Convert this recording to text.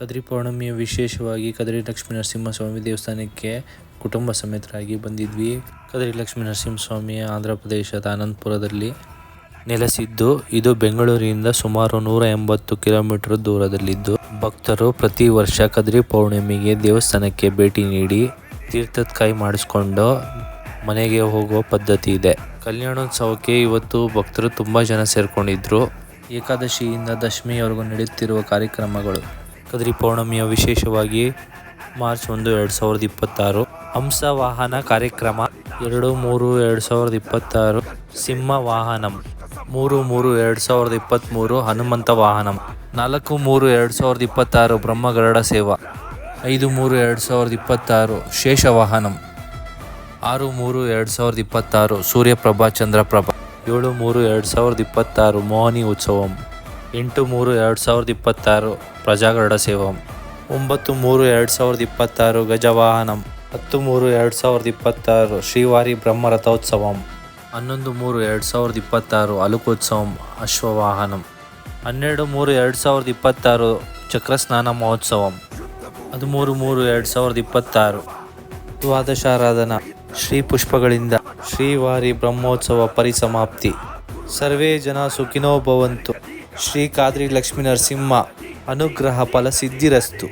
ಕದ್ರಿ ಪೌರ್ಣಮಿಯ ವಿಶೇಷವಾಗಿ ಕದ್ರಿ ಲಕ್ಷ್ಮೀ ನರಸಿಂಹಸ್ವಾಮಿ ದೇವಸ್ಥಾನಕ್ಕೆ ಕುಟುಂಬ ಸಮೇತರಾಗಿ ಬಂದಿದ್ವಿ. ಕದ್ರಿ ಲಕ್ಷ್ಮೀ ನರಸಿಂಹಸ್ವಾಮಿ ಆಂಧ್ರ ಪ್ರದೇಶದ ಅನಂತಪುರದಲ್ಲಿ ನೆಲೆಸಿದ್ದು, ಇದು ಬೆಂಗಳೂರಿನಿಂದ ಸುಮಾರು 180 ಕಿಲೋಮೀಟರ್ ದೂರದಲ್ಲಿದ್ದು, ಭಕ್ತರು ಪ್ರತಿ ವರ್ಷ ಕದ್ರಿ ಪೌರ್ಣಮಿಗೆ ದೇವಸ್ಥಾನಕ್ಕೆ ಭೇಟಿ ನೀಡಿ ತೀರ್ಥದ ಕೈ ಮಾಡಿಸ್ಕೊಂಡು ಮನೆಗೆ ಹೋಗುವ ಪದ್ಧತಿ ಇದೆ. ಕಲ್ಯಾಣೋತ್ಸವಕ್ಕೆ ಇವತ್ತು ಭಕ್ತರು ತುಂಬಾ ಜನ ಸೇರ್ಕೊಂಡಿದ್ರು. ಏಕಾದಶಿಯಿಂದ ದಶಮಿಯವರೆಗೂ ನಡೆಯುತ್ತಿರುವ ಕಾರ್ಯಕ್ರಮಗಳು. ಕದ್ರಿ ಪೌರ್ಣಮಿಯ ವಿಶೇಷವಾಗಿ ಮಾರ್ಚ್ 1, 2026 ಹಂಸ ವಾಹನ ಕಾರ್ಯಕ್ರಮ, 2-3-2026 ಸಿಂಹ ವಾಹನಂ, 3-3-2023 ಹನುಮಂತ ವಾಹನಂ, 4-3-2026 ಬ್ರಹ್ಮ ಗರುಡ ಸೇವಾ, 5-3-2026 ಶೇಷ ವಾಹನಂ, 6-3-2026 ಸೂರ್ಯಪ್ರಭಾ ಚಂದ್ರಪ್ರಭಾ, 7-3-2026 ಮೋಹಿನಿ ಉತ್ಸವಂ, 8-3-2026 ಪ್ರಜಾಗರುಡ ಸೇವಂ, 9-3-2026 ಗಜವಾಹನಂ, 10-3-2026 ಶ್ರೀವಾರಿ ಬ್ರಹ್ಮ ರಥೋತ್ಸವಂ, 11-3-2026 ಅಲುಕೋತ್ಸವಂ ಅಶ್ವವಾಹನಂ, 12-3-2026 ಚಕ್ರಸ್ನಾನ ಮಹೋತ್ಸವಂ, 13-3-2026 ದ್ವಾದಶಾರಾಧನಾ ಶ್ರೀ ಪುಷ್ಪಗಳಿಂದ ಶ್ರೀವಾರಿ ಬ್ರಹ್ಮೋತ್ಸವ ಪರಿಸಮಾಪ್ತಿ. ಸರ್ವೇ ಜನ ಸುಖಿನೋ ಭವಂತು. ಶ್ರೀ ಕಾದ್ರಿ ಲಕ್ಷ್ಮೀ ನರಸಿಂಹ ಅನುಗ್ರಹ ಫಲಸಿದ್ಧಿರಸ್ತು.